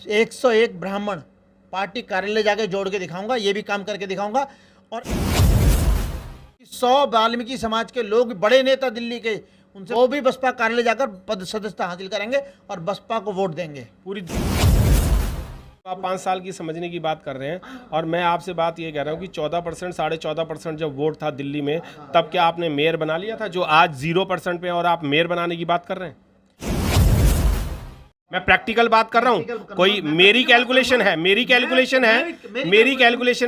101 ब्राह्मण पार्टी कार्यालय जाके जोड़ के दिखाऊंगा, ये भी काम करके दिखाऊंगा। और 100 वाल्मीकि समाज के लोग, बड़े नेता दिल्ली के, उनसे वो भी बसपा कार्यालय जाकर पद सदस्यता हासिल करेंगे और बसपा को वोट देंगे। पूरी आप 5 साल की समझने की बात कर रहे हैं और मैं आपसे बात ये कह रहा हूँ कि 14%, 14.5% जब वोट था दिल्ली में, तब क्या आपने मेयर बना लिया था जो आज 0% पे, और आप मेयर बनाने की बात कर रहे हैं? मैं प्रैक्टिकल बात कर रहा हूँ। कोई मेरी कैलकुलेशन है,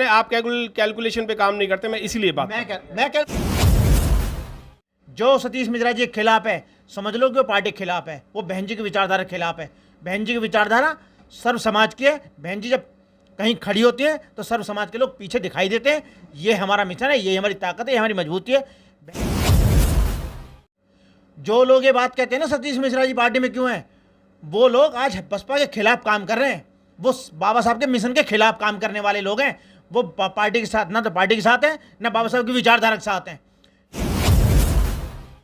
आप कैलकुलेशन पे काम नहीं करते, मैं इसीलिए बात जो सतीश मिश्रा जी के खिलाफ है, समझ लो कि वो पार्टी के खिलाफ है, वो बहन जी की विचारधारा के खिलाफ है। बहन जी की विचारधारा सर्व समाज की है। बहन जी जब कहीं खड़ी होती है तो सर्व समाज के लोग पीछे दिखाई देते हैं। ये हमारा मिशन है, ये हमारी ताकत है, ये हमारी मजबूती है। जो लोग ये बात कहते हैं ना सतीश मिश्रा जी पार्टी में क्यों हैं, वो लोग आज बसपा के खिलाफ काम कर रहे हैं। वो बाबा साहब के मिशन के खिलाफ काम करने वाले लोग हैं। वो पार्टी के साथ, ना तो पार्टी के साथ हैं, ना बाबा साहब की विचारधारा के साथ हैं।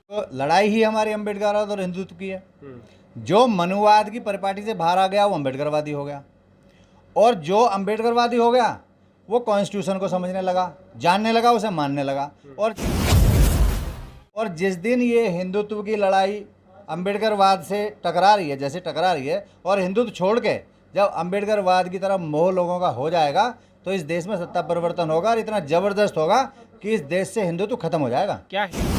तो लड़ाई ही हमारी अम्बेडकरवाद और हिंदुत्व की है। जो मनुवाद की परिपाटी से बाहर आ गया वो अम्बेडकरवादी हो गया, और जो अम्बेडकरवादी हो गया वो कॉन्स्टिट्यूशन को समझने लगा, जानने लगा, उसे मानने लगा। और जिस दिन ये हिंदुत्व की लड़ाई अम्बेडकरवाद से टकरा रही है, जैसे टकरा रही है, और हिंदुत्व छोड़ के जब अम्बेडकरवाद की तरफ मोह लोगों का हो जाएगा, तो इस देश में सत्ता परिवर्तन होगा, और इतना ज़बरदस्त होगा कि इस देश से हिंदुत्व खत्म हो जाएगा। क्या है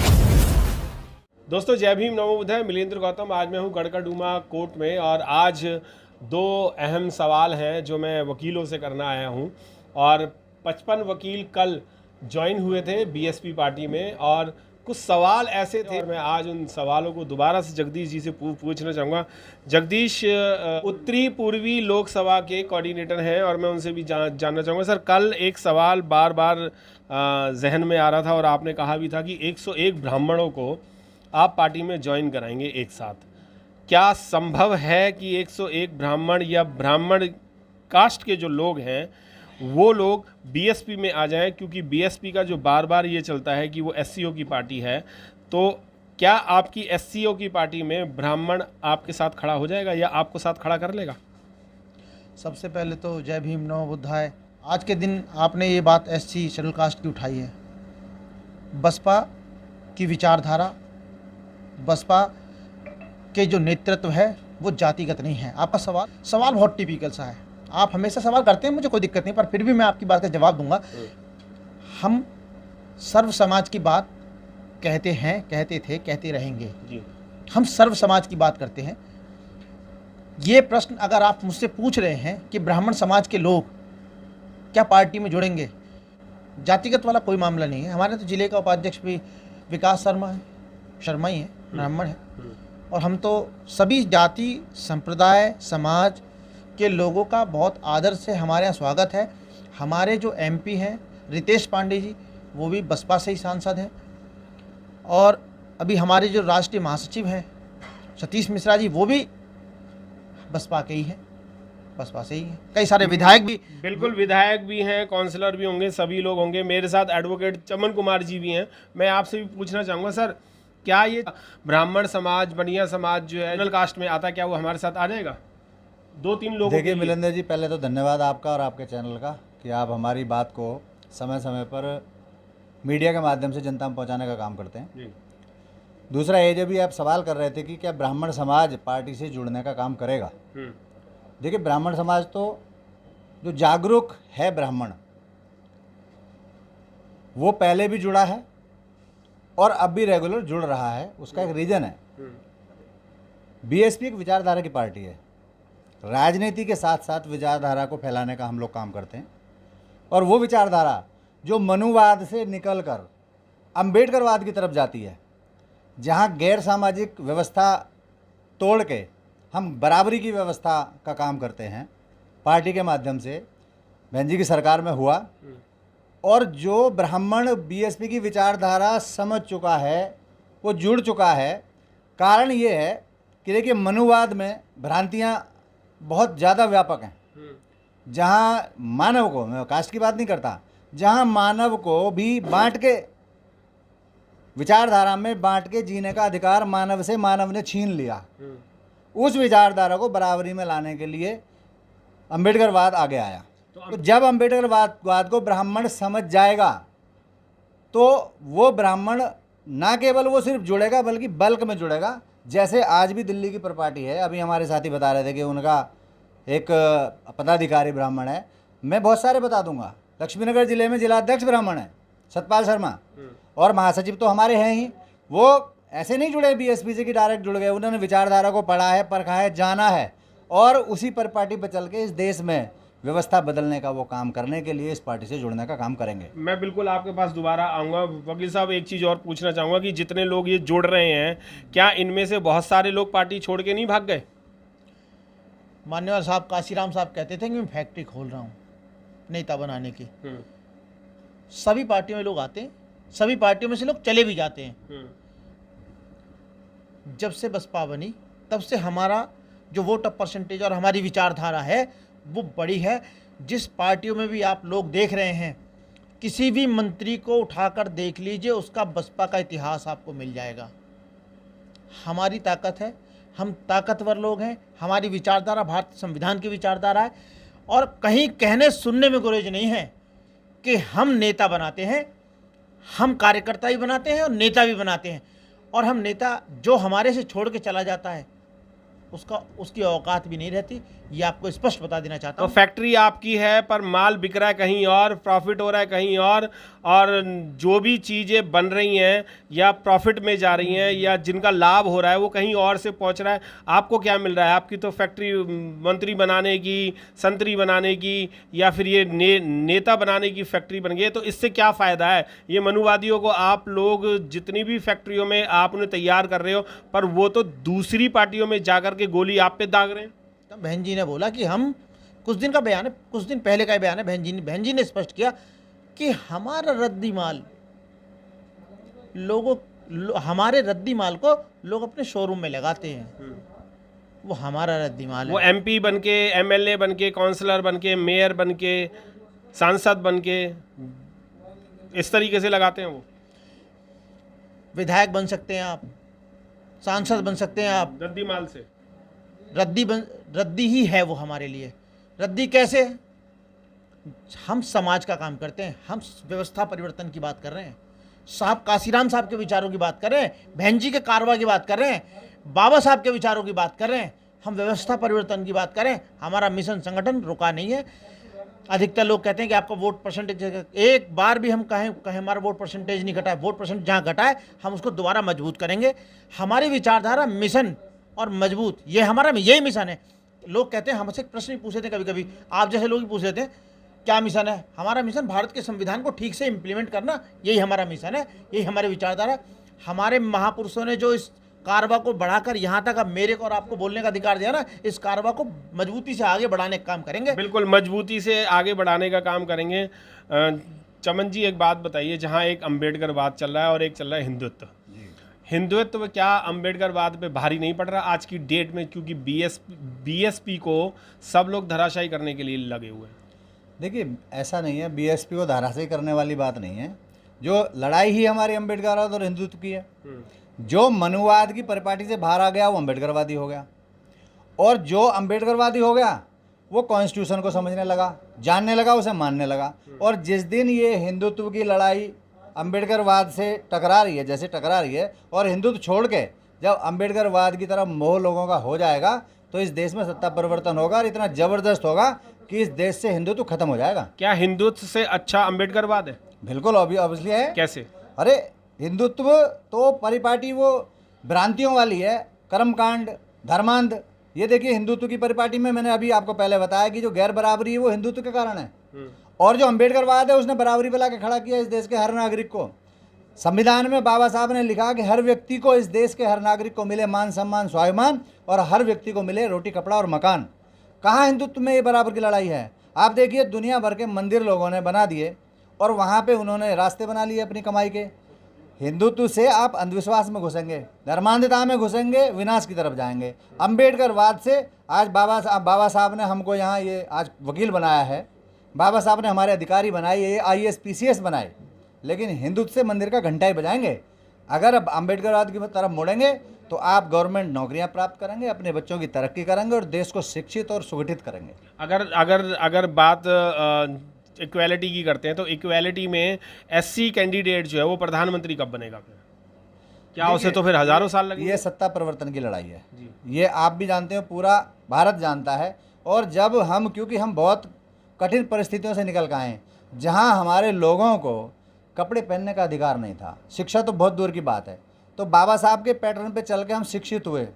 दोस्तों, जय भीम, नमो बुद्धाय। मिलिंद्र गौतम। आज मैं हूँ गढ़काडूमा कोर्ट में, और आज 2 अहम सवाल हैं जो मैं वकीलों से करना आया हूँ। और 55 वकील कल ज्वाइन हुए थे बीएसपी पार्टी में, और कुछ सवाल ऐसे थे, मैं आज उन सवालों को दोबारा से जगदीश जी से पूछना चाहूँगा। जगदीश उत्तरी पूर्वी लोकसभा के कोऑर्डिनेटर हैं, और मैं उनसे भी जानना चाहूँगा। सर, कल एक सवाल बार बार जहन में आ रहा था, और आपने कहा भी था कि 101 ब्राह्मणों को आप पार्टी में ज्वाइन कराएंगे एक साथ। क्या संभव है कि 101 ब्राह्मण या ब्राह्मण कास्ट के जो लोग हैं वो लोग बीएसपी में आ जाएं? क्योंकि बीएसपी का जो बार बार ये चलता है कि वो एससीओ की पार्टी है, तो क्या आपकी एससीओ की पार्टी में ब्राह्मण आपके साथ खड़ा हो जाएगा या आपको साथ खड़ा कर लेगा? सबसे पहले तो जय भीम, नमो बुद्धाय। आज के दिन आपने ये बात एससी शेड्यूल कास्ट की उठाई है। बसपा की विचारधारा, बसपा के जो नेतृत्व है वो जातिगत नहीं है। आपका सवाल बहुत टिपिकल सा है। आप हमेशा सवाल करते हैं, मुझे कोई दिक्कत नहीं, पर फिर भी मैं आपकी बात का जवाब दूंगा। हम सर्व समाज की बात कहते हैं, कहते थे, कहते रहेंगे जी। हम सर्व समाज की बात करते हैं। ये प्रश्न अगर आप मुझसे पूछ रहे हैं कि ब्राह्मण समाज के लोग क्या पार्टी में जुड़ेंगे, जातिगत वाला कोई मामला नहीं है। हमारे तो जिले का उपाध्यक्ष भी विकास शर्मा ही है, ब्राह्मण है, और हम तो सभी जाति, संप्रदाय, समाज के लोगों का बहुत आदर से हमारे यहाँ स्वागत है। हमारे जो एमपी हैं रितेश पांडे जी, वो भी बसपा से ही सांसद हैं, और अभी हमारे जो राष्ट्रीय महासचिव हैं सतीश मिश्रा जी, वो भी बसपा के ही हैं, बसपा से ही हैं। कई सारे विधायक भी, बिल्कुल विधायक भी हैं, काउंसलर भी होंगे, सभी लोग होंगे। मेरे साथ एडवोकेट चमन कुमार जी भी हैं। मैं आपसे भी पूछना चाहूँगा सर, क्या ये ब्राह्मण समाज, बनिया समाज जो है जनरल कास्ट में आता है, क्या वो हमारे साथ आ जाएगा? 2-3 लोग। देखिए मिलिंदर जी, पहले तो धन्यवाद आपका और आपके चैनल का कि आप हमारी बात को समय समय पर मीडिया के माध्यम से जनता में पहुंचाने का काम करते हैं जी। दूसरा, ये जब भी आप सवाल कर रहे थे कि क्या ब्राह्मण समाज पार्टी से जुड़ने का काम करेगा, देखिए ब्राह्मण समाज तो जो जागरूक है ब्राह्मण, वो पहले भी जुड़ा है और अब भी रेगुलर जुड़ रहा है। उसका एक रीज़न है, बीएसपी एक विचारधारा की पार्टी है। राजनीति के साथ साथ विचारधारा को फैलाने का हम लोग काम करते हैं, और वो विचारधारा जो मनुवाद से निकलकर अम्बेडकरवाद की तरफ जाती है, जहाँ गैर सामाजिक व्यवस्था तोड़ के हम बराबरी की व्यवस्था का काम करते हैं, पार्टी के माध्यम से बहन जी की सरकार में हुआ। और जो ब्राह्मण बीएसपी की विचारधारा समझ चुका है, वो जुड़ चुका है। कारण ये है कि देखिए मनुवाद में भ्रांतियाँ बहुत ज़्यादा व्यापक हैं। जहाँ मानव को, मैं कास्ट की बात नहीं करता, जहाँ मानव को भी बांट के, विचारधारा में बांट के जीने का अधिकार मानव से मानव ने छीन लिया। उस विचारधारा को बराबरी में लाने के लिए अम्बेडकरवाद आगे आया। तो जब अम्बेडकरवाद को ब्राह्मण समझ जाएगा तो वो ब्राह्मण ना केवल वो सिर्फ जुड़ेगा बल्कि बल्क में जुड़ेगा। जैसे आज भी दिल्ली की प्रॉपर्टी है, अभी हमारे साथी बता रहे थे कि उनका एक पदाधिकारी ब्राह्मण है, मैं बहुत सारे बता दूंगा। लक्ष्मीनगर जिले में जिलाध्यक्ष ब्राह्मण है सतपाल शर्मा, और महासचिव तो हमारे हैं ही। वो ऐसे नहीं जुड़े बीएसपी से कि डायरेक्ट जुड़ गए, उन्होंने विचारधारा को पढ़ा है, परखा है, जाना है, और उसी पर पार्टी पर चल के इस देश में व्यवस्था बदलने का वो काम करने के लिए इस पार्टी से जुड़ने का काम करेंगे। मैं बिल्कुल आपके पास दोबारा आऊँगा। वकील साहब, एक चीज़ और पूछना चाहूँगा कि जितने लोग ये जुड़ रहे हैं, क्या इनमें से बहुत सारे लोग पार्टी छोड़ के नहीं भाग गए? मान्यवर साहब काशीराम साहब कहते थे कि मैं फैक्ट्री खोल रहा हूँ नेता बनाने की। सभी पार्टियों में लोग आते हैं, सभी पार्टियों में से लोग चले भी जाते हैं। जब से बसपा बनी तब से हमारा जो वोट ऑफ परसेंटेज और हमारी विचारधारा है वो बड़ी है। जिस पार्टियों में भी आप लोग देख रहे हैं, किसी भी मंत्री को उठाकर देख लीजिए, उसका बसपा का इतिहास आपको मिल जाएगा। हमारी ताकत है, हम ताकतवर लोग हैं, हमारी विचारधारा भारतीय संविधान की विचारधारा है, और कहीं कहने सुनने में गुरेज नहीं है कि हम नेता बनाते हैं। हम कार्यकर्ता भी बनाते हैं और नेता भी बनाते हैं, और हम नेता जो हमारे से छोड़ के चला जाता है उसकी औकात भी नहीं रहती। ये आपको स्पष्ट बता देना चाहता हूँ। तो फैक्ट्री आपकी है पर माल बिक रहा है कहीं और, प्रॉफिट हो रहा है कहीं और जो भी चीज़ें बन रही हैं या प्रॉफिट में जा रही हैं या जिनका लाभ हो रहा है वो कहीं और से पहुंच रहा है। आपको क्या मिल रहा है? आपकी तो फैक्ट्री मंत्री बनाने की, संतरी बनाने की, या फिर ये नेता बनाने की फैक्ट्री बन गई है। तो इससे क्या फ़ायदा है? ये मनुवादियों को आप लोग जितनी भी फैक्ट्रियों में आप उन्हें तैयार कर रहे हो, पर वो तो दूसरी पार्टियों में जाकर के गोली आप पे दाग रहे हैं। तो बहन जी ने बोला कि हम कुछ दिन का बयान है, कुछ दिन पहले का बयान है, बहन जी ने स्पष्ट किया कि हमारा रद्दी माल हमारे रद्दी माल को लोग अपने शोरूम में लगाते हैं। वो हमारा रद्दी माल वो है। एमपी बन के, एमएलए बन के, काउंसलर बन के, मेयर बन के, सांसद बन के इस तरीके से लगाते हैं। वो विधायक बन सकते हैं आप, सांसद बन सकते हैं आप, रद्दी माल से। रद्दी ही है वो हमारे लिए। रद्दी कैसे? हम समाज का काम करते हैं, हम व्यवस्था परिवर्तन की बात कर रहे हैं। साहब काशीराम साहब के विचारों की बात कर रहे हैं, बहन जी के कारवा की बात कर रहे हैं, बाबा साहब के विचारों की बात कर रहे हैं, हम व्यवस्था परिवर्तन की बात करें। हमारा मिशन संगठन रुका नहीं है। अधिकतर लोग कहते हैं कि आपका वोट परसेंटेज, एक बार भी हम कहें हमारा वोट परसेंटेज नहीं घटा है। वोट परसेंट जहाँ घटा है हम उसको दोबारा मजबूत करेंगे। हमारी विचारधारा, मिशन और मजबूत, ये हमारा यही मिशन है। लोग कहते हैं, हमसे प्रश्न भी पूछते हैं कभी कभी, आप जैसे लोग भी पूछ लेते हैं क्या मिशन है। हमारा मिशन भारत के संविधान को ठीक से इम्प्लीमेंट करना, यही हमारा मिशन है, यही हमारी विचारधारा। हमारे महापुरुषों ने जो इस कारवा को बढ़ाकर यहाँ तक अब मेरे को और आपको बोलने का अधिकार दिया ना, इस कारवा को मजबूती से आगे बढ़ाने का काम करेंगे। बिल्कुल मजबूती से आगे बढ़ाने का काम करेंगे। चमन जी, एक बात बताइए, जहाँ एक अम्बेडकरवाद चल रहा है और एक चल रहा है हिंदुत्व, हिंदुत्व क्या अम्बेडकरवाद पे भारी नहीं पड़ रहा आज की डेट में? क्योंकि बीएसपी को सब लोग धराशायी करने के लिए लगे हुए हैं। देखिए, ऐसा नहीं है, बीएसपी को धराशायी करने वाली बात नहीं है। जो लड़ाई ही हमारी अम्बेडकरवाद और हिंदुत्व की है। जो मनुवाद की परिपाटी से बाहर आ गया वो अम्बेडकरवादी हो गया, और जो अम्बेडकरवादी हो गया वो कॉन्स्टिट्यूशन को समझने लगा, जानने लगा, उसे मानने लगा। और जिस दिन ये हिंदुत्व की लड़ाई अम्बेडकरवाद से टकरा रही है, जैसे टकरा रही है, और हिंदुत्व छोड़ के जब अम्बेडकरवाद की तरफ मोह लोगों का हो जाएगा तो इस देश में सत्ता परिवर्तन होगा, और इतना ज़बरदस्त होगा कि इस देश से हिंदुत्व खत्म हो जाएगा। क्या हिंदुत्व से अच्छा अम्बेडकरवाद है? बिल्कुल ऑब्वियसली है। कैसे? अरे हिंदुत्व तो परिपाटी वो भ्रांतियों वाली है, कर्मकांड, धर्मांध। ये देखिए, हिंदुत्व की परिपाटी में मैंने अभी आपको पहले बताया कि जो गैर बराबरी है वो हिंदुत्व के कारण है, और जो अम्बेडकरवाद है उसने बराबरी पे लाके खड़ा किया इस देश के हर नागरिक को। संविधान में बाबा साहब ने लिखा कि हर व्यक्ति को, इस देश के हर नागरिक को मिले मान सम्मान स्वाभिमान, और हर व्यक्ति को मिले रोटी कपड़ा और मकान। कहाँ हिंदुत्व में ये बराबर की लड़ाई है? आप देखिए, दुनिया भर के मंदिर लोगों ने बना दिए और वहाँ पे उन्होंने रास्ते बना लिए अपनी कमाई के। हिंदुत्व से आप अंधविश्वास में घुसेंगे, धर्मांधता में घुसेंगे, विनाश की तरफ जाएंगे। अम्बेडकरवाद से आज बाबा साहब ने हमको यहाँ ये आज वकील बनाया है, बाबा साहब ने हमारे अधिकारी बनाए, ये IAS PCS बनाए, लेकिन हिंदुत्व से मंदिर का घंटा ही बजाएंगे। अगर अब अम्बेडकरवाद की तरफ मुड़ेंगे तो आप गवर्नमेंट नौकरियां प्राप्त करेंगे, अपने बच्चों की तरक्की करेंगे और देश को शिक्षित और सुगठित करेंगे। अगर अगर अगर बात इक्वालिटी की करते हैं तो इक्वालिटी में एससी कैंडिडेट जो है वो प्रधानमंत्री कब बनेगा फिर? क्या उसे तो फिर हजारों साल लगेंगे? ये सत्ता परिवर्तन की लड़ाई है जी। ये आप भी जानते हो, पूरा भारत जानता है। और जब हम, क्योंकि हम बहुत कठिन परिस्थितियों से निकल के आए हैं, जहां हमारे लोगों को कपड़े पहनने का अधिकार नहीं था, शिक्षा तो बहुत दूर की बात है, तो बाबा साहब के पैटर्न पे चल के हम शिक्षित हुए,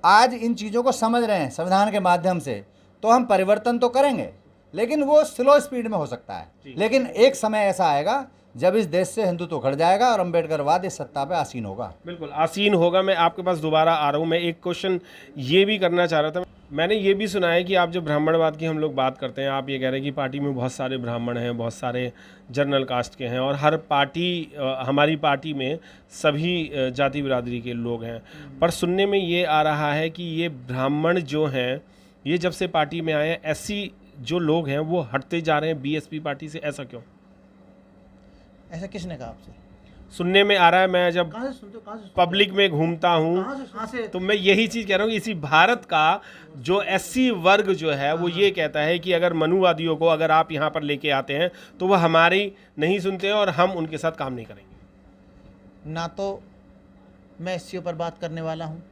आज इन चीज़ों को समझ रहे हैं संविधान के माध्यम से, तो हम परिवर्तन तो करेंगे, लेकिन वो स्लो स्पीड में हो सकता है। लेकिन एक समय ऐसा आएगा जब इस देश से हिंदुत्व उखड़ जाएगा और अम्बेडकरवाद इस सत्ता पे आसीन होगा। बिल्कुल आसीन होगा। मैं आपके पास दोबारा आ रहा हूँ। मैं एक क्वेश्चन ये भी करना चाह रहा था। मैंने ये भी सुना है कि आप जो ब्राह्मणवाद की हम लोग बात करते हैं, आप ये कह रहे हैं कि पार्टी में बहुत सारे ब्राह्मण हैं, बहुत सारे जनरल कास्ट के हैं, और हर पार्टी हमारी पार्टी में सभी जाति बिरादरी के लोग हैं। पर सुनने में ये आ रहा है कि ये ब्राह्मण जो हैं, ये जब से पार्टी में आए हैं, एससी जो लोग हैं वो हटते जा रहे हैं बीएसपी पार्टी से। ऐसा क्यों? ऐसा किसने कहा आपसे? सुनने में आ रहा है। मैं जब कहाँ से सुनते हो? कहाँ से पब्लिक में घूमता हूँ कहाँ से? तो मैं यही चीज़ कह रहा हूँ कि इसी भारत का जो एससी वर्ग जो है वो ये कहता है कि अगर मनुवादियों को अगर आप यहाँ पर लेके आते हैं तो वो हमारी नहीं सुनते हैं और हम उनके साथ काम नहीं करेंगे। ना तो मैं एससीओ पर बात करने वाला हूँ,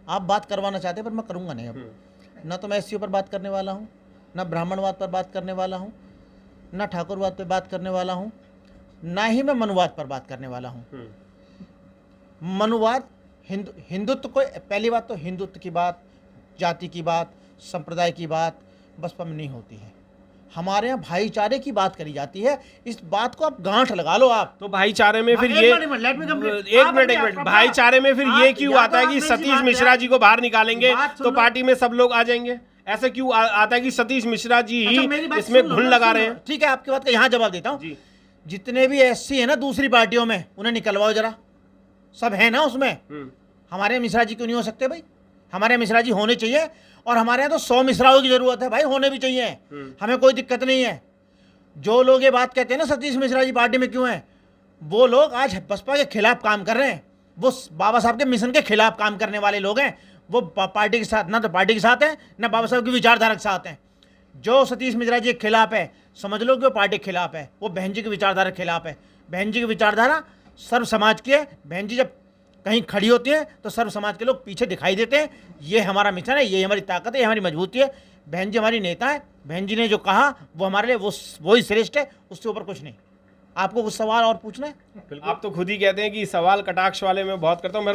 आप बात करवाना चाहते हैं पर मैं करूँगा नहीं अब। ना तो मैं एससीओ पर बात करने वाला हूँ, ना ब्राह्मणवाद पर बात करने वाला हूँ, ना ठाकुरवाद पर बात करने वाला हूँ, ना ही मैं मनुवाद पर बात करने वाला हूँ। मनुवाद हिंदुत्व को, पहली बात तो हिंदुत्व की बात, जाति की बात, संप्रदाय की बात बसपा में नहीं होती है। हमारे यहाँ भाईचारे की बात करी जाती है। इस बात को आप गांठ लगा लो। आप तो भाईचारे में फिर ये एक मिनट भाईचारे में फिर ये क्यों आता है कि सतीश मिश्रा जी को बाहर निकालेंगे तो पार्टी में सब लोग आ जाएंगे? ऐसा क्यों आता है कि सतीश मिश्रा जी इसमें घुन लगा रहे हैं? ठीक है, आपकी बात का यहाँ जवाब देता हूँ। जितने भी एससी है ना दूसरी पार्टियों में, उन्हें निकलवाओ जरा, सब है ना उसमें। हमारे मिश्रा जी क्यों नहीं हो सकते भाई? हमारे मिश्रा जी होने चाहिए, और हमारे यहाँ तो 100 मिश्राओं की जरूरत है भाई, होने भी चाहिए। हमें कोई दिक्कत नहीं है। जो लोग ये बात कहते हैं ना सतीश मिश्रा जी पार्टी में क्यों हैं, वो लोग आज बसपा के खिलाफ काम कर रहे हैं। वो बाबा साहब के मिशन के खिलाफ काम करने वाले लोग हैं। वो पार्टी के साथ, ना तो पार्टी के साथ हैं, ना बाबा साहब की विचारधारा के साथ हैं। जो सतीश मिश्रा जी के खिलाफ है, समझ लो कि वो पार्टी के खिलाफ है, वो बहन जी की विचारधारा के खिलाफ है। बहन जी की विचारधारा सर्व समाज की है। बहन जी जब कहीं खड़ी होती हैं तो सर्व समाज के लोग पीछे दिखाई देते हैं। ये हमारा मिशन है, ये हमारी ताकत है, ये हमारी मजबूती है। बहन जी हमारी नेता है। बहन जी ने जो कहा वो हमारे लिए वो ही श्रेष्ठ है, उससे ऊपर कुछ नहीं। आपको कुछ सवाल और पूछना है? आप तो खुद ही कहते हैं कि सवाल कटाक्ष वाले में बहुत करता हूँ।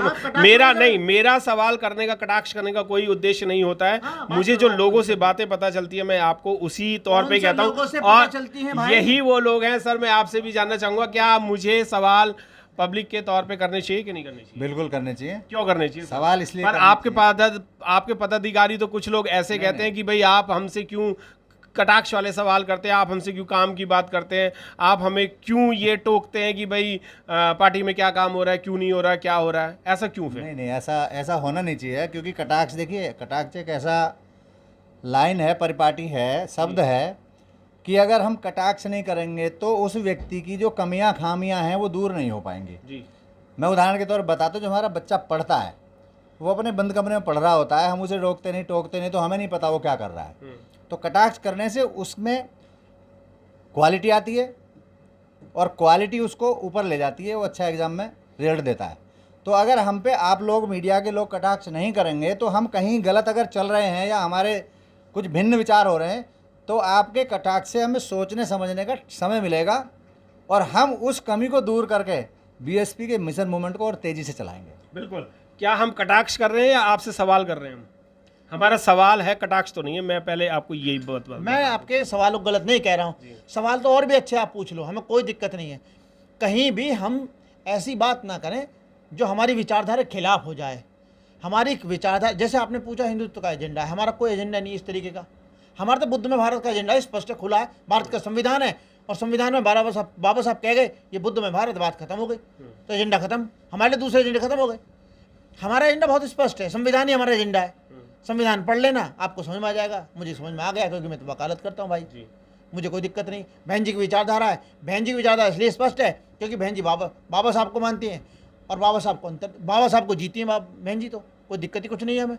मेरा सवाल करने का, कटाक्ष करने का कोई उद्देश्य नहीं होता है। मुझे जो लोगों से बातें पता चलती है मैं आपको उसी तौर पे कहता हूँ, और यही वो लोग हैं। सर मैं आपसे भी जानना चाहूंगा, क्या मुझे सवाल पब्लिक के तौर पे करने चाहिए कि नहीं करने चाहिए? बिल्कुल करने चाहिए। क्यों करने चाहिए? सवाल इसलिए पर आपके पदाधिकारी तो कुछ लोग ऐसे कहते हैं कि भाई आप हमसे क्यों कटाक्ष वाले सवाल करते हैं, आप हमसे क्यों काम की बात करते हैं, आप हमें क्यों ये टोकते हैं कि भाई पार्टी में क्या काम हो रहा है, क्यों नहीं हो रहा है, क्या हो रहा है, ऐसा क्यों? फिर नहीं, ऐसा होना नहीं चाहिए। क्योंकि कटाक्ष, देखिए कटाक्ष एक ऐसा लाइन है, परिपाटी है, शब्द है कि अगर हम कटाक्ष नहीं करेंगे तो उस व्यक्ति की जो कमियां खामियां हैं वो दूर नहीं हो पाएंगी। जी। मैं उदाहरण के तौर पर बताता हूँ, जो हमारा बच्चा पढ़ता है, वो अपने बंद कमरे में पढ़ रहा होता है, हम उसे रोकते नहीं टोकते नहीं, तो हमें नहीं पता वो क्या कर रहा है। तो कटाक्ष करने से उसमें क्वालिटी आती है, और क्वालिटी उसको ऊपर ले जाती है, वो अच्छा एग्जाम में रिजल्ट देता है। तो अगर हम पे आप लोग, मीडिया के लोग कटाक्ष नहीं करेंगे तो हम कहीं गलत अगर चल रहे हैं या हमारे कुछ भिन्न विचार हो रहे हैं, तो आपके कटाक्ष से हमें सोचने समझने का समय मिलेगा, और हम उस कमी को दूर करके बीएसपी के मिशन मूवमेंट को और तेजी से चलाएंगे। बिल्कुल। क्या हम कटाक्ष कर रहे हैं या आपसे सवाल कर रहे हैं? हमारा सवाल है, कटाक्ष तो नहीं है। मैं पहले आपको यही बात मैं आपके सवालों को गलत नहीं कह रहा हूँ। सवाल तो और भी अच्छे आप पूछ लो, हमें कोई दिक्कत नहीं है। कहीं भी हम ऐसी बात ना करें जो हमारी विचारधारा के खिलाफ हो जाए। हमारी विचारधारा, जैसे आपने पूछा हिंदुत्व का एजेंडा है, हमारा कोई एजेंडा नहीं इस तरीके का। हमारा तो बुद्ध में भारत का एजेंडा है, स्पष्ट है, खुला है। भारत का संविधान है, और संविधान में बाबा साहब कह गए ये बुद्ध में भारत, बात खत्म हो गई, तो एजेंडा खत्म। हमारे लिए दूसरे एजेंडे खत्म हो गए। हमारा एजेंडा बहुत स्पष्ट है, संविधान ही हमारा एजेंडा है। संविधान पढ़ लेना, आपको समझ में आ जाएगा। मुझे समझ में आ गया क्योंकि मैं तो वकालत करता हूँ भाई, मुझे कोई दिक्कत नहीं। बहन जी की विचारधारा है, बहन जी की विचारधारा इसलिए स्पष्ट है क्योंकि बहन जी बाबा साहब को मानती हैं, और बाबा साहब को अंतर, बाबा साहब को जीती है बहन जी, तो कोई दिक्कत ही कुछ नहीं है हमें।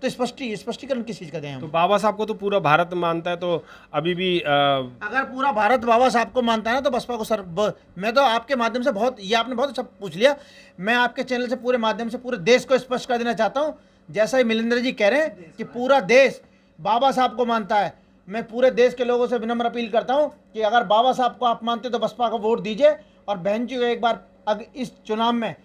तो स्पष्टीकरण किस चीज़ का दें हम? तो बाबा साहब को तो पूरा भारत मानता है, तो अभी भी अगर पूरा भारत बाबा साहब को मानता है ना, तो बसपा को मैं तो आपके माध्यम से ये आपने बहुत अच्छा पूछ लिया। मैं आपके चैनल से पूरे माध्यम से पूरे देश को स्पष्ट कर देना चाहता हूँ, जैसा ही मिलिंद्र जी कह रहे हैं कि पूरा देश बाबा साहब को मानता है, मैं पूरे देश के लोगों से विनम्र अपील करता हूँ कि अगर बाबा साहब को आप मानते तो बसपा को वोट दीजिए, और बहन जी को एक बार इस चुनाव में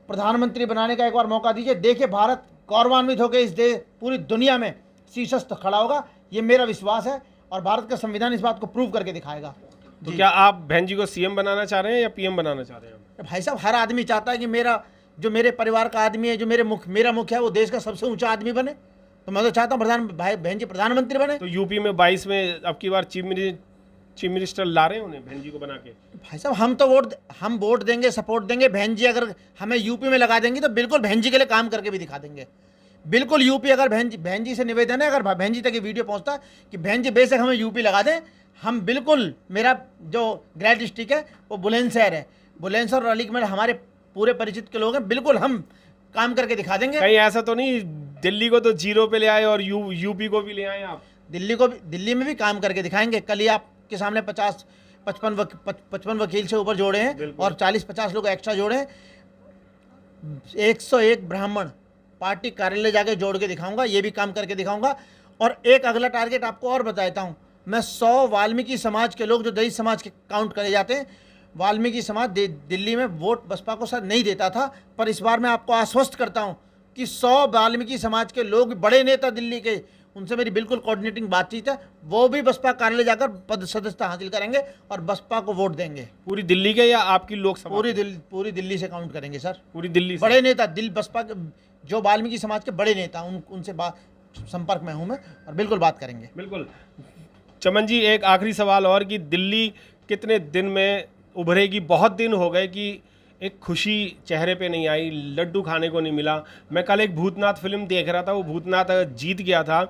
प्रधानमंत्री बनाने का एक बार मौका दीजिए। देखिए भारत गौरवान्वित होकर इस देश पूरी दुनिया में शीर्षस्थ खड़ा होगा, ये मेरा विश्वास है, और भारत का संविधान इस बात को प्रूव करके दिखाएगा। तो क्या आप बहन जी को सीएम बनाना चाह रहे हैं या पीएम बनाना चाह रहे हैं? भाई साहब, हर आदमी चाहता है कि मेरे परिवार का आदमी है, जो मेरा मुखिया है, वो देश का सबसे ऊंचा आदमी बने। तो मैं तो चाहता हूँ बहन जी प्रधानमंत्री बने। तो यूपी में 22 में अब की बार चीफ मिनिस्टर ला रहे हैं उन्हें, बहन जी को बना के? भाई साहब, हम वोट देंगे, सपोर्ट देंगे। बहन जी अगर हमें यूपी में लगा देंगी तो बिल्कुल बहन जी के लिए काम करके भी दिखा देंगे। बिल्कुल यूपी, अगर बहन जी से निवेदन है, अगर बहन जी तक ये वीडियो पहुंचता है कि बहन जी बेशक हमें यूपी लगा दें, हम बिल्कुल, मेरा जो ग्रैड डिस्ट्रिक्ट है वो बुलंदशहर है, बुलंदशहर और अलीगढ़ हमारे पूरे परिचित के लोग हैं, बिल्कुल हम काम करके दिखा देंगे। कहीं ऐसा तो नहीं दिल्ली को तो 0 पे ले आए और यूपी को भी ले आए आप? दिल्ली में भी काम करके दिखाएंगे। कल ही आपके सामने 55 वकील से ऊपर जोड़े हैं और 40-50 लोग एक्स्ट्रा जोड़े हैं। 101 ब्राह्मण पार्टी कार्यालय जाके जोड़ के दिखाऊंगा, ये भी काम करके दिखाऊंगा। और एक अगला टारगेट आपको और बताता हूँ, मैं 100 वाल्मीकि समाज के लोग, जो दलित समाज के काउंट करे जाते हैं, वाल्मीकि समाज दिल्ली में वोट बसपा को शायद नहीं देता था, पर इस बार मैं आपको आश्वस्त करता हूं कि 100 वाल्मीकि समाज के लोग, बड़े नेता दिल्ली के, उनसे मेरी बिल्कुल कोऑर्डिनेटिंग बातचीत है, वो भी बसपा कार्यालय जाकर पद सदस्यता हासिल करेंगे और बसपा को वोट देंगे। पूरी दिल्ली के या आपकी लोकसभा? पूरी दिल्ली से काउंट करेंगे सर। पूरी दिल्ली से? बड़े नेता बसपा के, जो वाल्मीकि समाज के बड़े नेता, उनसे संपर्क में हूँ मैं, और बिल्कुल बात करेंगे। बिल्कुल। चमन जी, एक आखिरी सवाल और कि दिल्ली कितने दिन में उभरेगी? बहुत दिन हो गए कि एक खुशी चेहरे पे नहीं आई, लड्डू खाने को नहीं मिला। मैं कल एक भूतनाथ फिल्म देख रहा था, वो भूतनाथ जीत गया था,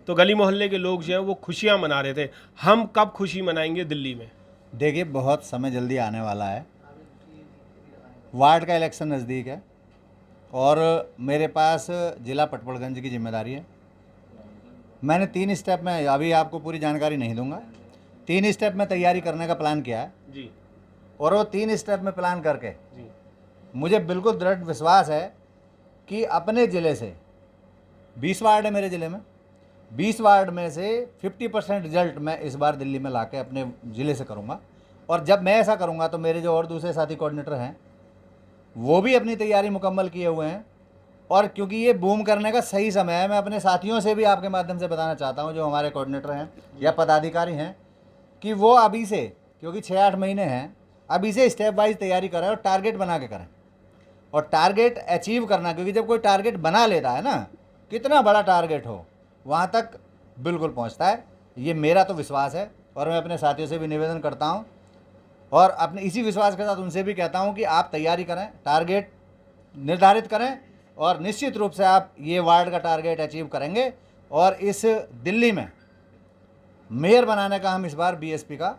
तो गली मोहल्ले के लोग जो हैं वो खुशियां मना रहे थे। हम कब खुशी मनाएंगे दिल्ली में? देखिए, बहुत समय जल्दी आने वाला है। वार्ड का इलेक्शन नज़दीक है और मेरे पास ज़िला पटपड़गंज की जिम्मेदारी है। मैंने 3 स्टेप में, अभी आपको पूरी जानकारी नहीं दूंगा, 3 स्टेप में तैयारी करने का प्लान किया है जी। और वो 3 स्टेप में प्लान करके जी। मुझे बिल्कुल दृढ़ विश्वास है कि अपने ज़िले से 20 वार्ड है मेरे ज़िले में, 20 वार्ड में से 50% रिजल्ट मैं इस बार दिल्ली में लाके अपने ज़िले से करूँगा। और जब मैं ऐसा करूँगा तो मेरे जो और दूसरे साथी कोऑर्डिनेटर हैं वो भी अपनी तैयारी मुकम्मल किए हुए हैं। और क्योंकि ये बूम करने का सही समय है, मैं अपने साथियों से भी आपके माध्यम से बताना चाहता हूँ, जो हमारे कोऑर्डिनेटर हैं या पदाधिकारी हैं, कि वो अभी से, क्योंकि 6-8 महीने हैं, अभी से स्टेप वाइज तैयारी करें और टारगेट बना के करें। और टारगेट अचीव करना, क्योंकि जब कोई टारगेट बना लेता है ना, कितना बड़ा टारगेट हो, वहाँ तक बिल्कुल पहुँचता है। ये मेरा तो विश्वास है और मैं अपने साथियों से भी निवेदन करता हूँ और अपने इसी विश्वास के साथ उनसे भी कहता हूँ कि आप तैयारी करें, टारगेट निर्धारित करें और निश्चित रूप से आप ये वार्ड का टारगेट अचीव करेंगे। और इस दिल्ली में मेयर बनाने का हम इस बार बीएसपी का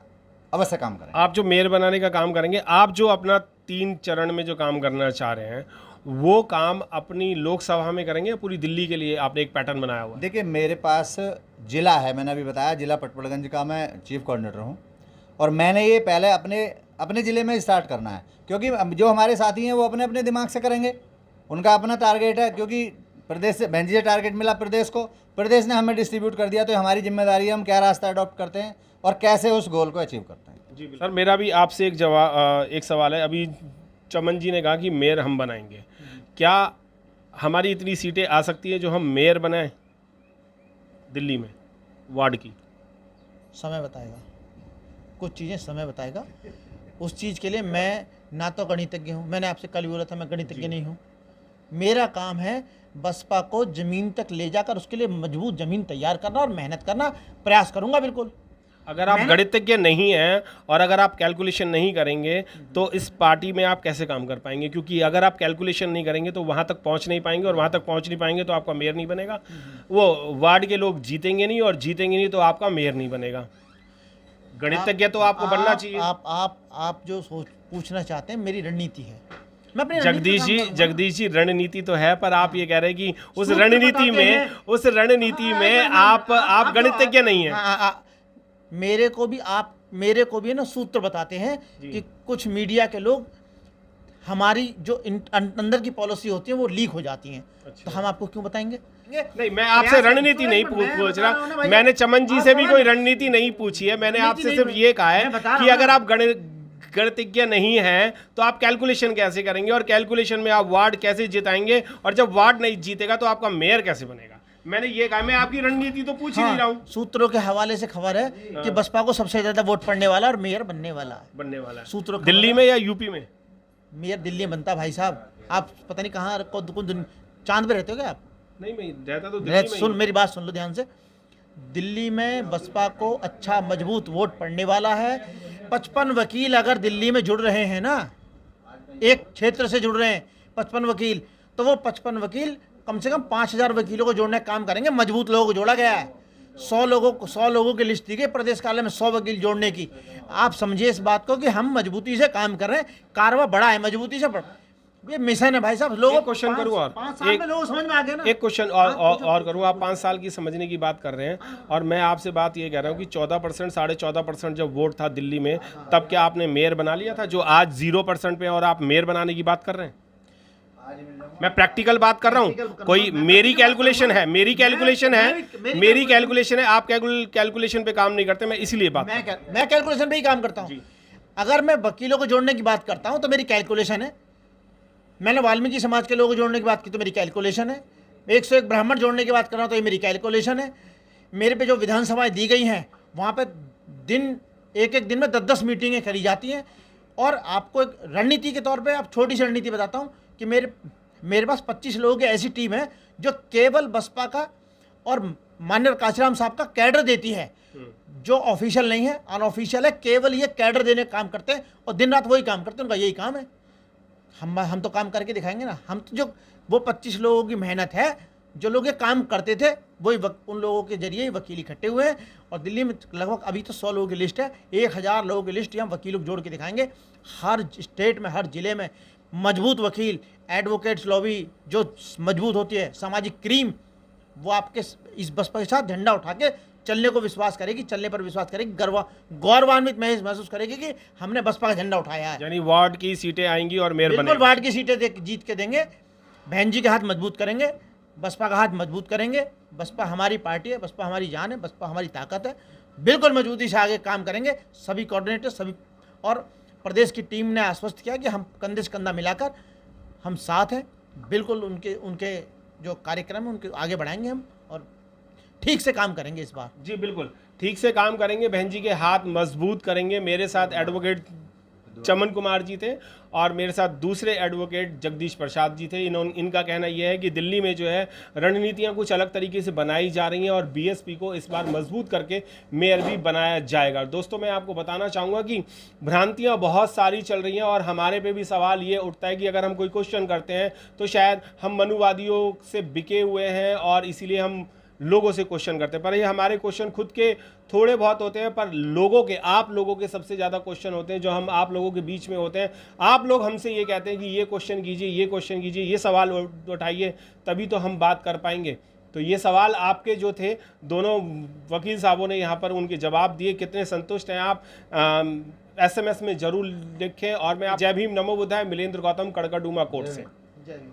अवश्य काम करेंगे। आप जो मेयर बनाने का काम करेंगे, आप जो अपना 3 चरण में जो काम करना चाह रहे हैं, वो काम अपनी लोकसभा में करेंगे या पूरी दिल्ली के लिए आपने एक पैटर्न बनाया हुआ है? देखिए, मेरे पास ज़िला है, मैंने अभी बताया, ज़िला पटपड़गंज का मैं चीफ कोऑर्डिनेटर हूँ और मैंने ये पहले अपने ज़िले में स्टार्ट करना है, क्योंकि जो हमारे साथी हैं वो अपने अपने दिमाग से करेंगे, उनका अपना टारगेट है। क्योंकि प्रदेश से बहन जी से टारगेट मिला प्रदेश को, प्रदेश ने हमें डिस्ट्रीब्यूट कर दिया, तो हमारी जिम्मेदारी है हम क्या रास्ता अडॉप्ट करते हैं और कैसे उस गोल को अचीव करते हैं। जी सर, मेरा भी आपसे एक सवाल है। अभी चमन जी ने कहा कि मेयर हम बनाएंगे, क्या हमारी इतनी सीटें आ सकती है जो हम मेयर बनाएं दिल्ली में वार्ड की? समय बताएगा, कुछ चीज़ें समय बताएगा। उस चीज़ के लिए मैं ना तो गणितज्ञ हूँ, मैंने आपसे कल बोला था मैं गणितज्ञ नहीं हूँ। मेरा काम है बसपा को ज़मीन तक ले जाकर उसके लिए मजबूत ज़मीन तैयार करना और मेहनत करना, प्रयास करूँगा बिल्कुल। अगर आप गणितज्ञ नहीं हैं और अगर आप कैलकुलेशन नहीं करेंगे तो इस पार्टी में आप कैसे काम कर पाएंगे? क्योंकि अगर आप कैलकुलेशन नहीं करेंगे तो वहाँ तक पहुँच नहीं पाएंगे और वहाँ तक पहुँच नहीं पाएंगे तो आपका मेयर नहीं बनेगा, वो वार्ड के लोग जीतेंगे नहीं और जीतेंगे नहीं तो आपका मेयर नहीं बनेगा। गणितज्ञ तो आपको बनना चाहिए। आप जो पूछना चाहते हैं, मेरी रणनीति है मैं अपनी रणनीति पे काम करूंगा। जगदीश जी रणनीति तो है, पर आप ये कह रहे हैं कि उस सूत्र रणनीति बताते में हैं। आप गणितज्ञ नहीं है। मेरे को भी ना सूत्र बताते हैं कि कुछ मीडिया के लोग हमारी जो अंदर की पॉलिसी होती है वो लीक हो जाती हैं। तो हम आपको क्यों बताएंगे? नहीं, मैं आपसे रणनीति नहीं पूछ रहा। मैंने चमन जी से भी कोई रणनीति नहीं पूछी है। मैंने आपसे सिर्फ ये कहा है कि अगर आप गणितज्ञ नहीं हैं तो आप कैलकुलेशन कैसे करेंगे, और कैलकुलेशन में आप वार्ड कैसे जिताएंगे, और जब वार्ड नहीं जीतेगा तो आपका मेयर कैसे बनेगा। मैंने ये कहा, मैं आपकी रणनीति तो पूछ ही नहीं रहा हूँ। सूत्रों के हवाले से खबर है कि बसपा को सबसे ज्यादा वोट पड़ने वाला और मेयर बनने वाला है। सूत्रों की दिल्ली में या यूपी में? मेयर दिल्ली में बनता भाई साहब। आप पता नहीं कहाँ चांद पे रहते हो क्या आप? नहीं, मैं रहता तो दिल्ली में। सुन, मेरी बात सुन लो ध्यान से। दिल्ली में बसपा को अच्छा मजबूत वोट पड़ने वाला है। 55 वकील अगर दिल्ली में जुड़ रहे हैं ना, एक क्षेत्र से जुड़ रहे हैं 55 वकील, तो वो 55 वकील कम से कम 5000 वकीलों को जोड़ने का काम करेंगे। मजबूत लोगों को जोड़ा गया है। 100 लोगों की लिस्ट दी गई प्रदेश कार्यालय में 100 वकील जोड़ने की। आप समझिए इस बात को कि हम मजबूती से काम कर रहे हैं। कारवा बड़ा है, मजबूती से ये मिशन है भाई साहब। लोगों क्वेश्चन करूं और 5 साल में लोग समझ में आ गए ना। एक क्वेश्चन और करूं। आप 5 साल की समझने की बात कर रहे हैं, और मैं आपसे बात ये कह रहा हूं कि 14%, 14.5% जब वोट था दिल्ली में, तब क्या आपने मेयर बना लिया था, जो आज 0% पे, और आप मेयर बनाने की बात कर रहे हैं? मैं प्रैक्टिकल बात कर रहा हूं। कोई मेरी कैलकुलेशन है, आप कैलकुलेशन पे काम नहीं करते। मैं इसलिए बात मैं कैलकुलेशन पे ही काम करता हूं। अगर मैं वकीलों को जोड़ने की बात करता हूं तो मेरी कैलकुलेशन है। मैंने वाल्मीकि समाज के लोगों को जोड़ने की बात की तो मेरी कैलकुलेशन है। 101 ब्राह्मण जोड़ने की बात कर रहा हूँ तो ये मेरी कैलकुलेशन है। मेरे पे जो विधानसभाएं दी गई हैं वहाँ पे एक दिन में 10-10 मीटिंगें करी जाती हैं। और आपको एक रणनीति के तौर पे आप छोटी सी रणनीति बताता हूँ कि मेरे पास 25 लोगों की ऐसी टीम है जो केवल बसपा का और माननीय काशीराम साहब का कैडर देती है, जो ऑफिशियल नहीं है, अनऑफिशियल है। केवल ये कैडर देने का काम करते हैं और दिन रात वही काम करते हैं। उनका यही काम है। हम तो काम करके दिखाएंगे ना। हम तो जो वो 25 लोगों की मेहनत है, जो लोग ये काम करते थे, वही उन लोगों के जरिए वकील इकट्ठे हुए हैं। और दिल्ली में लगभग अभी तो 100 लोगों की लिस्ट है। 1000 लोगों की लिस्ट हम वकीलों को जोड़ के दिखाएंगे। हर स्टेट में, हर जिले में मजबूत वकील, एडवोकेट्स लॉबी जो मजबूत होती है, सामाजिक क्रीम, वो आपके इस बसपा के साथ झंडा उठा के चलने पर विश्वास करेगी, गौरवान्वित महसूस करेगी कि हमने बसपा का झंडा उठाया है। यानी वार्ड की सीटें आएंगी और मेयर बनेंगे। बिल्कुल वार्ड की सीटें जीत के देंगे। बहन जी के हाथ मजबूत करेंगे, बसपा का हाथ मजबूत करेंगे। बसपा हमारी पार्टी है, बसपा हमारी जान है, बसपा हमारी ताकत है। बिल्कुल मजबूती से आगे काम करेंगे। सभी कोऑर्डिनेटर, सभी और प्रदेश की टीम ने आश्वस्त किया कि हम कंधे से कंधा मिलाकर हम साथ हैं। बिल्कुल उनके जो कार्यक्रम है उनके आगे बढ़ाएंगे हम, और ठीक से काम करेंगे इस बार। जी बिल्कुल ठीक से काम करेंगे। बहन जी के हाथ मजबूत करेंगे। मेरे साथ एडवोकेट चमन कुमार जी थे और मेरे साथ दूसरे एडवोकेट जगदीश प्रसाद जी थे। इनका कहना यह है कि दिल्ली में जो है रणनीतियां कुछ अलग तरीके से बनाई जा रही हैं और बीएसपी को इस बार मजबूत करके मेयर भी बनाया जाएगा। दोस्तों, मैं आपको बताना चाहूँगा कि भ्रांतियां बहुत सारी चल रही हैं और हमारे पे भी सवाल ये उठता है कि अगर हम कोई क्वेश्चन करते हैं तो शायद हम मनुवादियों से बिके हुए हैं और इसीलिए हम लोगों से क्वेश्चन करते हैं। पर ये हमारे क्वेश्चन खुद के थोड़े बहुत होते हैं, पर आप लोगों के सबसे ज़्यादा क्वेश्चन होते हैं जो हम आप लोगों के बीच में होते हैं। आप लोग हमसे ये कहते हैं कि ये क्वेश्चन कीजिए, ये सवाल उठाइए, तभी तो हम बात कर पाएंगे। तो ये सवाल आपके जो थे, दोनों वकील साहबों ने यहाँ पर उनके जवाब दिए। कितने संतुष्ट हैं आप SMS में ज़रूर लिखें। और मैं जय भीम नमो बुद्धाय, मिलेंद्र गौतम, कड़काडूमा कोर्ट से। जय भीम।